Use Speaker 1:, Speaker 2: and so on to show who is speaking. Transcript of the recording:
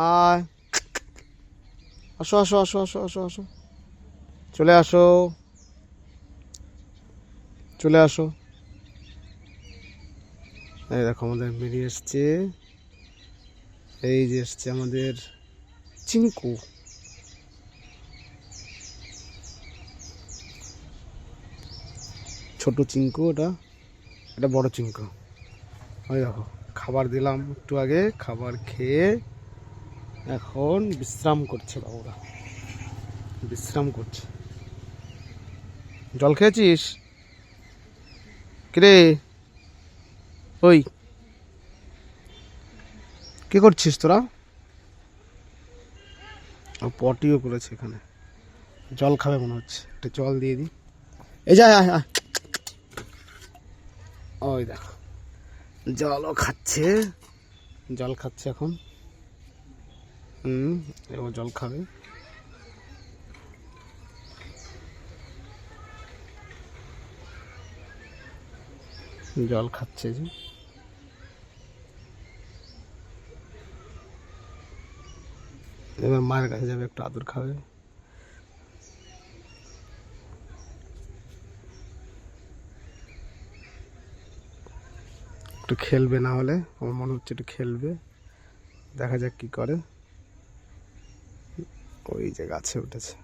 Speaker 1: আয়, আসো আসো আসো আসো আসো আসো, চলে আসো, চলে আসো। এই দেখো আমাদের বেরিয়ে এসছে, এই যে এসছে আমাদের চিঙ্কু। ছোট চিঙ্কু ওটা, এটা বড় চিঙ্কু। ওই দেখো খাবার দিলাম একটু আগে, খাবার খেয়ে এখন বিশ্রাম করছে বাবুরা, বিশ্রাম করছে। জল খেয়েছিস? কিরে ওই, কি করছিস তোরা? পটিও করেছে এখানে, জল খাবে মনে হচ্ছে, একটা জল দিয়ে দিই। এই যা, আয় আয়। ওই দেখো জলও খাচ্ছে, জল খাচ্ছে এখন। ও জল খাবে। জল খাচ্ছে যে, এবার মায়ের কাছে যাবে, একটু আদর খাবে। একটু খেলবে, না হলে আমার মনে হচ্ছে একটু খেলবে, দেখা যাক কি করে। ওই যে গাছে উঠেছে।